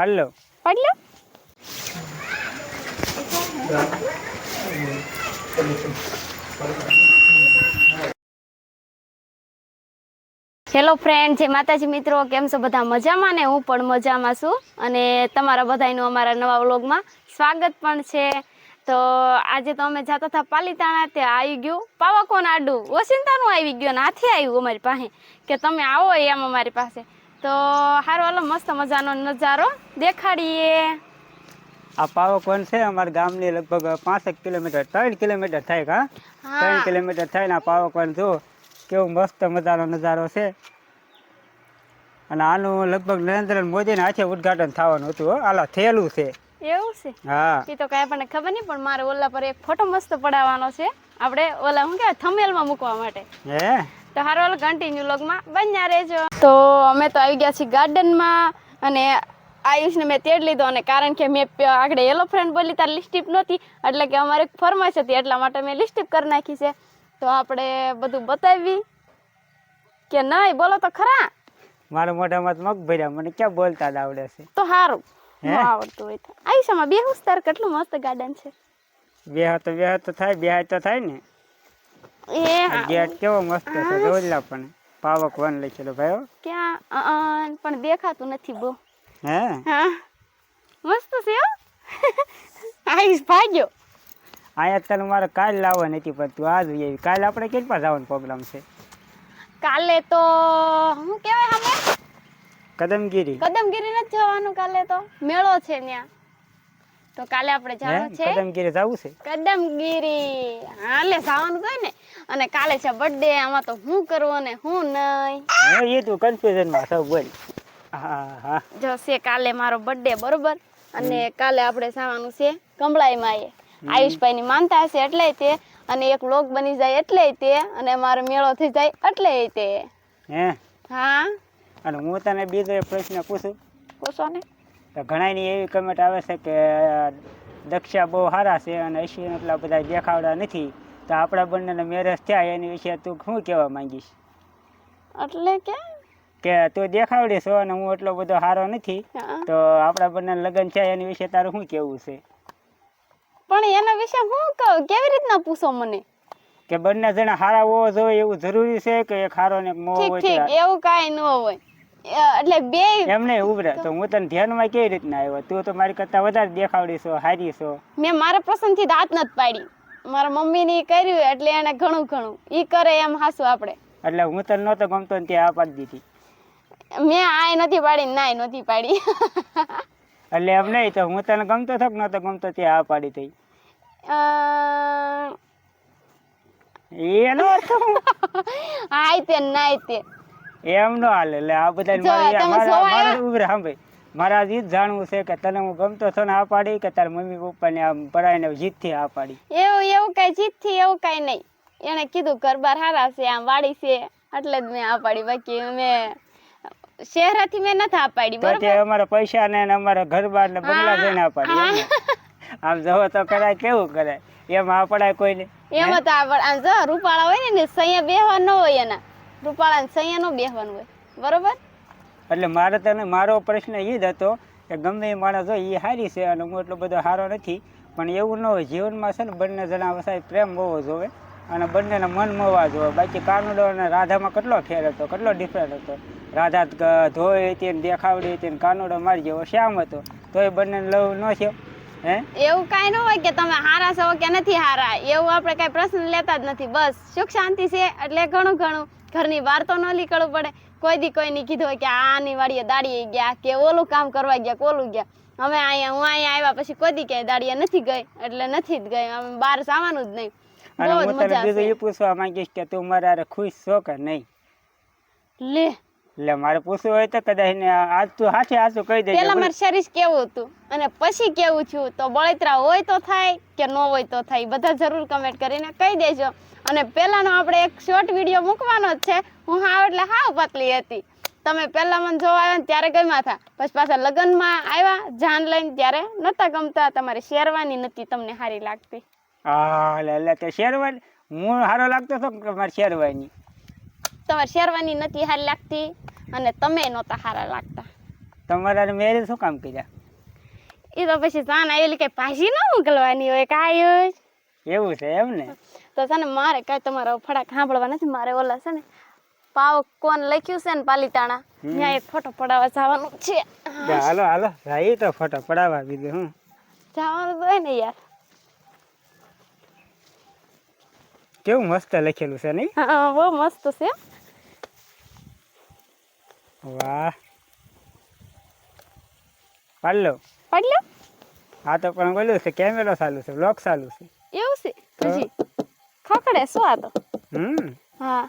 પાડલો પાડલો hello friend, જય માતાજી મિત્રો, કેમ છો બધા? મજામાં ને? હું પણ મજામાં છું અને તમારા બધાનું અમારા નવા વ્લોગમાં સ્વાગત પણ છે. તો આજે તો અમે જતા હતા પાલીતાણા, તે આવી ગયું પાવાકોન આડું ઓસિંતાનું આવી ગયું અને હાથી આવ્યું અમારી પાસે કે તમે આવો એમ અમારી પાસે. તો હારો હાલો મસ્ત મજાનો નજારો દેખાડીએ. આ પાવાકોન છે અમારા ગામની લગભગ 5 કિલોમીટર 3 કિલોમીટર થાય. કા 3 કિલોમીટર થાય ને આ પાવાકોન જો કેવું મસ્ત મજાનો નજારો છે. અને આનું લગભગ નરેન્દ્ર મોદીના હાથે ઉદ્ઘાટન થવાનું હતું. આલા થયેલું છે. એવું છે? હા. એ તો કઈ આપણને ખબર નહીં, પણ મારે ઓલા પર એક ફોટો મસ્ત પડાવવાનો છે. આપણે ઓલા શું કહેવાય થંબનેલમાં મૂકવા માટે. હે તો હારો હાલો કન્ટિન્યુ વ્લોગમાં બન્યા રહેજો. તો અમે તો આવી ગયા છીએ ગાર્ડનમાં અને આયુષને મેં તેડ લીધો, અને કારણ કે મેં આગળ યલો ફ્રેન્ડ બોલી તાર લિપસ્ટિક નહોતી, એટલે કે અમારે ફરમાઈશ હતી, એટલા માટે મેં લિપસ્ટિક કરી નાખી છે. તો આપણે બધું બતાવી કે નહીં? બોલો તો ખરા. મારા મોઢામાં મગ ભર્યા, મને ક્યાં બોલતા આવડે છે? તો સારું આવડતું હોય તો આયુષમાં બે હુસ્તાર કેટલું મસ્ત ગાર્ડન છે. બે તો થાય ને. એ ગેટ કેવો મસ્ત છે, જોજલા. પણ પાવાકોન લખેલો ભાઈ ક્યાં પણ દેખાતું નથી બહુ. હે હા મસ્ત છે હો. આયુષ ભાગ્યો. અહીંયા તને મારે કાલ લાવવાની હતી, પણ તું આજ આવી. કાલે આપણે કેટલા જવાનો પ્રોગ્રામ છે? કાલે તો શું કહેવાય, અમે કદમગીરી નથી જવાનું. કાલે તો મેળો છે ત્યાં, તો કાલે આપણે જવાનું છે. કદમગીરી જવું છે? કદમગીરી હાલે જવાનું હોય ને. અને કાલે છે બર્થડે, આમાં તો હું કરવું ને હું નહીં, એ તું કન્ફ્યુઝન માં સૌ બોલ. હા જો છે કાલે મારો બર્થડે, બરોબર. અને કાલે આપણે જવાનું છે કમળાઈમાં. એ આયુષભાઈ ની માનતા હશે એટલે તે, અને એક વ્લોગ બની જાય એટલે તે, અને મારો મેળો થઈ જાય એટલે તે. હે હા. અને હું તને બીજો એક પ્રશ્ન પૂછો ને. તો ઘણાની એવી કમેન્ટ આવે છે કે દક્ષા બહુ સારા છે અને અશ્વિન એટલા બધા દેખાવડા નથી, તો આપણા બંનેને મેરેજ થયા એની વિશે તું શું કહેવા માંગીશ? એટલે કે તું દેખાવડી છો અને હું એટલો બધો સારો નથી, તો આપણા બંને લગ્ન થયા એની વિશે તારું શું કેવું છે? પણ એના વિશે હું કહું? કેવી રીતના પૂછો મને? કે બંને જણા સારા હોવો જોઈએ એવું જરૂરી છે કે એક સારો ને એક મોવો હોય? ઠીક, એવું કાંઈ ન હોય. એટલે બે એમ નહીં ઉભરે. તો હું તને ધ્યાનમાં કેવી રીતના આવ્યો? તું તો મારી કરતા વધારે દેખાવડી છો, હારી છો. મેં મારા પસંદથી દાંત નથી પાડી, મારા મમ્મી ની કર્યું એટલે એને ઘણું ઈ કરે એમ હાસું આપણે. એટલે હું તને નહોતો ગમતો ને ત્યાં આ પાડી દીધી. મેં આય નથી પાડી, નાય નથી પાડી. એટલે એમ નહીં, તો હું તને ગમતો થક નહોતો ગમતો ત્યાં આ પાડી થઈ. એનો અર્થ આય તે નાય તે એમ નો હાલે. એટલે આ બધા ઉભરે સાંભળી, મારે આજ ઈ જ જાણવું છે કે તને હું ગમતો છો ને આ પાડી, કે તારા મમ્મી પપ્પા ને આમ પરાઈને જીતથી આ પાડી? એવું કઈ જીતથી એવું કઈ નહીં. એને કીધું ઘર બાર હારા છે, આમ વાડી છે, એટલે જ મેં આ પાડી. બાકી મેં શહેરાથી મેં નથી આ પાડી. બરોબર, અમારા પૈસા ને અમારા ઘર બાર ને બંગલા જઈને આ પાડી. આમ જવો તો કરાય, કેવું કરાય? એમ આ પડાય કોઈને? એમાં તો આમ જો રૂપાળા હોય ને સૈયા બેહવાનું ન હોય, એના રૂપાળા સૈયા નો બેહવાનું હોય, બરોબર. એટલે મારો પ્રશ્ન એ જ હતો કે ગમે એ માણસ હોય એ સારી છે અને હું એટલો બધો સારો નથી, પણ એવું ન હોય. જીવનમાં છે ને બંને જણા વસાય પ્રેમ હોવો જોવે અને બંનેને મન મોવા જોવે. બાકી કાનુડો અને રાધામાં કેટલો ફેર હતો, કેટલો ડિફરન્ટ હતો. રાધા ધોઈ હતી ને દેખાવડી હતી ને કાનુડો મારી જેવો શ્યામ હતો, તો એ બંને લવ ન થયો. એવું કઈ ન હોય કે તમે હારા છો કે નથી હારા, એવું આપણે કઈ પ્રશ્ન લેતા જ નથી. બસ સુખ શાંતિ છે એટલે ઘણું ઘરની બહાર તો ન નીકળવું પડે. કોઈ દી કોઈ ની કીધું હોય કે આની વાડીએ દાડીએ ગયા કે ઓલું કામ કરવા ગયા કે ઓલું ગયા. હું અહીંયા આવ્યા પછી કોઈ દી ક્યાંય દાડીએ નથી ગઈ, એટલે નથી જ ગઈ. અમે બહાર જવાનું જ નહીં. અને હું તને બીજું એ પૂછવા માંગીશ કે તું મારા ખુશ છો કે નહીં? એટલે મારે પૂછવું હોય તો કદાચ ને આજ તું હાચું કહી દે. પેલા મારે શરીર કેવું હતું અને પછી કેવું છું, તો બળતરા હોય તો થાય કે ન હોય તો થાય, બધા જરૂર કમેન્ટ કરીને કહી દેજો. અને પેલાનો આપણે એક શોર્ટ વિડીયો મૂકવાનો જ છે. હું એટલે હાવ પતલી હતી. તમે પેલા મને જોવા આવ્યા ને ત્યારે ગમ્યા હતા, પછી પાછા લગ્નમાં આવ્યા જાન લઈને ત્યારે નતા ગમતા. તમારી શેરવાની નથી તમને સારી લાગતી. એટલે તે શેરવાની હું સારો લાગતો હતો કે મારી શેરવાની? તમારી શેરવાની નથી સારી લાગતી અને તમે નહોતા સારા લાગતા. તમારા મેરેજ શું કામ કર્યા? એ તો પછી સાન આવેલી કઈ પાછી ન મોકલવાની હોય કાંઈ હોય. એવું છે એમ ને? તો છે ને મારે કાંઈ તમારા ફડાક સાંભળવા નથી. મારે ઓલા છે ને પાવ કોણ લખ્યું છે ને પાલીતાણા ત્યાં એક ફોટો પડાવવા જવાનું છે. હાલો હાલો ભાઈ તો ફોટો પડાવવા બીજું હું જવાનું તો હોય ને યાર. કેવું મસ્ત લખેલું છે નહીં? હા બહુ મસ્ત છે. વાહ પાડલો પાડલો આ તો પણ બોલ્યું છે કેમેરો ચાલુ છે બ્લોગ ચાલુ છે. એવું છે પછી ખકડે શું આ તો. હા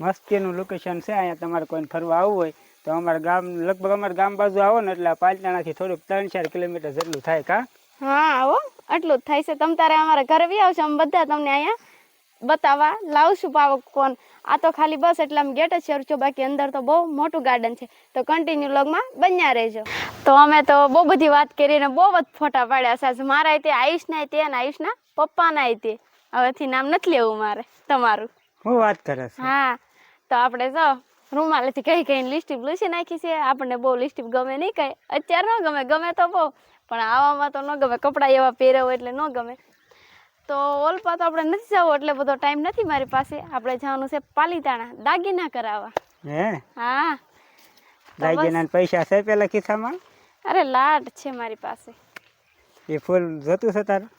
મસ્તીનું લોકેશન છે. અહીંયા તમારે કોઈને ફરવા આવવું હોય તો અમારા ગામ લગભગ અમારા ગામ બાજુ આવો ને એટલે પાલતાણાથી થોડુંક 3-4 કિલોમીટર જેટલું થાય કા? હા આવો આટલું જ થાય છે. તમ તારે અમારા ઘરે બી આવશો અમે બધા તમને અહીંયા બતાવવા લાવશું પાવક કોણ. આ તો ખાલી બસ એટલે આમ ગેટ જ શરૂ છો, બાકી અંદર તો બહુ મોટું ગાર્ડન છે. તો કન્ટિન્યુ લોગમાં બન્યા રહેજો. તો અમે તો બહુ બધી વાત કરીને બહુ જ ફોટા પાડ્યા છે. મારા તે આયુષના તે અને આયુષના પપ્પાના તે. હવેથી નામ નથી લેવું મારે તમારું. હું વાત કરે છે? હા તો આપણે જો રૂમાલેથી કઈ કઈ લિસ્ટીપ લૂસી નાખી છે. આપણને બહુ લિસ્ટીપ ગમે નહીં કઈ. અત્યારે ન ગમે, ગમે તો બહુ, પણ આવામાં તો ન ગમે. કપડાં એવા પહેર્યા હોય એટલે ન ગમે. તો ઓલપા તો આપણે નથી જવું, એટલે બધો ટાઈમ નથી મારી પાસે. આપણે જવાનું છે પાલીતાણા દાગીના કરાવવા. હે? હા દાગીના પૈસા છે પેલા ખિસ્સામાં? અરે લાટ છે મારી પાસે. એ ફૂલ જોતું છે તારું?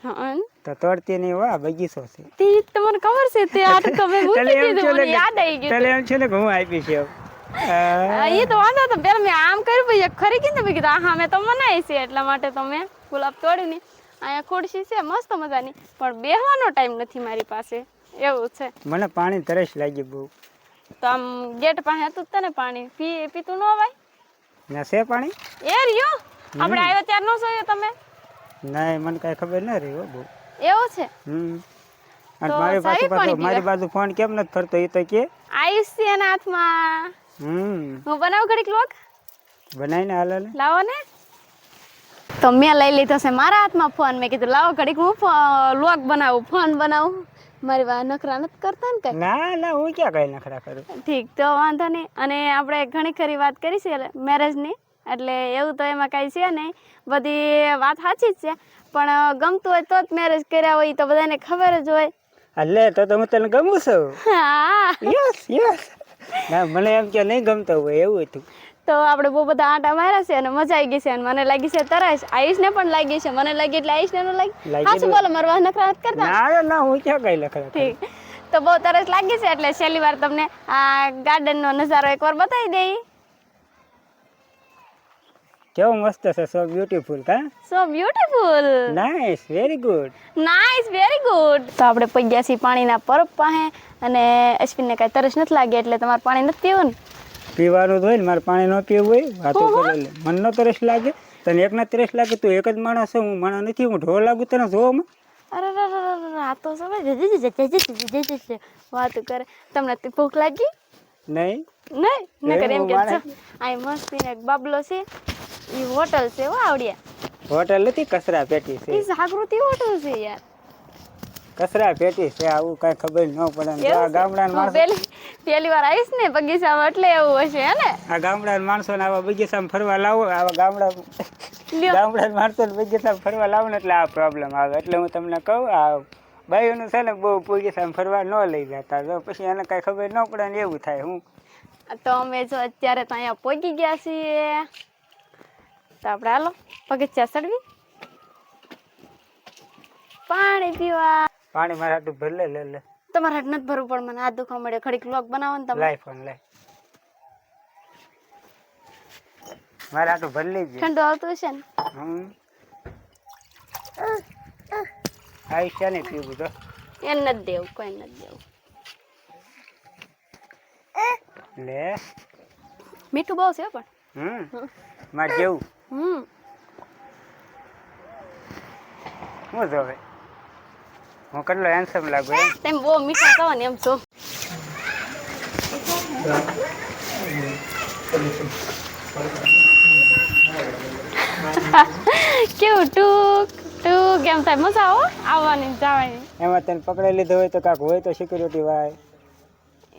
હા તો તોડતી નહીં હો, બગીચો છે. તે તમને ખબર છે તે આ તો તમે મૂકી દીધું, મને યાદ આવી ગયું. તને એમ છે ને કે હું આપી છે એ તો વાંધો તો પેલા મેં આમ કર્યું પછી ખરી કીધું મેં કીધું હા મેં તો મનાઈ છે એટલા માટે તો મેં ગુલાબ તોડી નહીં. અહીંયા ખુરશી છે મસ્ત મજાની, પણ બેહવાનો ટાઈમ નથી મારી પાસે. એવું છે. મને પાણી તરસ લાગી બહુ. તો આમ ગેટ પાસે હતું તને પાણી પીતું ન અવાય? ના છે પાણી? એ રહ્યો આપણે આવ્યા ત્યાર નો જોયો તમે? નહીં મને કઈ ખબર ન રહી હો બહુ. એવું છે? અને મારી બાજુ ફોન કેમ નથી ફરતો એ તો કે? આયુષ છે એના હાથમાં. હું બનાવું ઘડીક લોક બનાવીને હાલો ને. લાવો ને. તો મેં લઈ લીધો છે મારા હાથમાં ફોન. મેં કીધું લાવો ઘડીક હું લોક બનાવું, ફોન બનાવું. મારી વાત નખરા નથી કરતા ને કઈ? ના ના હું ક્યાં કઈ નખરા કરું. ઠીક તો વાંધો નહીં. અને આપણે ઘણી ખરી વાત કરી છે મેરેજની, એટલે એવું તો એમાં કાંઈ છે નહીં. બધી વાત સાચી જ છે, પણ ગમતું હોય તો જ મેરેજ કર્યા હોય તો બધાને ખબર જ હોય. એટલે તો હું તને ગમું છું. હા યસ યસ. ના મને એમ કે નહીં ગમતો હોય એવું હતું. તો આપણે બહુ બધા આંટા માર્યા છે અને મજા આવી ગઈ છે. અને મને લાગી છે તરસ, આયુષને પણ લાગી છે. મને લાગી એટલે આયુષને ન લાગી. હા શું બોલો, મારવા નખરા નથી કરતા? ના ના હું ક્યાં કઈ નખરા. ઠીક. તો બહુ તરસ લાગી છે એટલે છેલ્લી વાર તમને આ ગાર્ડનનો નજારો એકવાર બતાવી દઈ. કેવો મસ્ત છે, સો બ્યુટીફુલ. કા? So beautiful. Nice, very good. Nice, very good. તો આપણે પગ્યા છીએ પાણીના પરબ પાસે અને અશ્વિનને કાંઈ તરસ નથી લાગી એટલે તમારે પાણી નથી પીવું ને? પીવાનું જ હોય ને, મારે પાણી ન પીવું હોય. વાતો કરે મને ન તરસ લાગે, તને એકના તરસ લાગે. તું એક જ માણસ છે, હું માણસ નથી. હું ઢોળ લાગુ તને જોવામાં? અરે આ તો સમજ વાત કરે. તમને ભૂખ લાગી? નહીં નહીં નકર એમ કે આ મસ્તી એક બાબલો છે, એ હોટલ છે હો આવડિયા. હોટલ નથી, કચરા પેટી છે. એ જાગૃતિ હોટલ છે યાર. કચરા પેટી છે, આવું કઈ ખબર ન પડે. આ ગામડાના માણસો પહેલી વાર આવીશ ને બગીચામાં એટલે એવું હશે હે ને. આ ગામડાના માણસો ને આવા બગીચામાં ફરવા લાવો, આવા ગામડાના માણસો ને બગીચામાં ફરવા લાવો ને એટલે આ પ્રોબ્લેમ આવે. એટલે હું તમને કહું, આ ભાઈઓનું છે ને બહુ બગીચામાં ફરવા ન લઈ જતા, જો પછી એને કઈ ખબર ન પડે ને એવું થાય. હું તો અમે જો અત્યારે તો અહીંયા પહોંચી ગયા છીએ. તો આપણે હાલો બગીચા ચડવી, પાણી પીવા. પાણી મારા હાટું ભર લે. તમારે હાથ નથી ભરવું પણ મને હાથ દુખવા મળે. ઘડીક વ્લોગ બનાવો ને તમે. લાઈ ફોન લાઈ, મારા હાટું ભર લેજે. ઠંડુ આવતું હશે ને? આયુષ્યા ને પીવું તો એ નથી દેવું, કોઈ નથી દેવું. લે મીઠું બહુ છે પણ. મારે જેવું હું જોવે હું કેટલો હેન્ડસમ લાગુ એમ. તેમ બહુ મીઠા કહો ને એમ છો. કેવું ટૂંક ટૂંક એમ થાય. મજા આવો આવવાની જવાની. એમાં તને પકડી લીધો હોય તો કાંક હોય તો સિક્યુરિટી વાય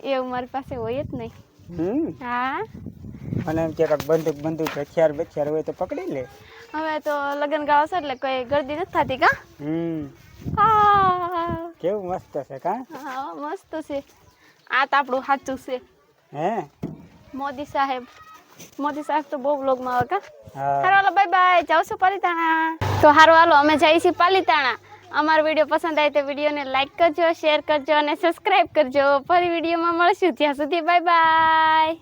એવું મારી પાસે હોય જ નહીં. હા મને એમ કે કાંઈક બંદૂક હથિયાર હોય તો પકડી લે. હવે તો લગ્ન ગાળો છે એટલે કોઈ ગળદી નથી થતી કા? હા કેવું મસ્ત છે કા? હા મસ્ત છે. આ તો આપણું સાચું છે. હે મોદી સાહેબ તો બહુ વ્લોગમાં આવે કા? હા. હારો હાલો બાય બાય, જાઉં છું પાલીતાણા. તો હારો હાલો અમે જઈએ છીએ પાલીતાણા. અમારો વિડીયો પસંદ આવે તો વિડીયોને લાઈક કરજો, શેર કરજો અને સબસ્ક્રાઇબ કરજો. ફરી વિડીયોમાં મળશું, ત્યાં સુધી બાય બાય.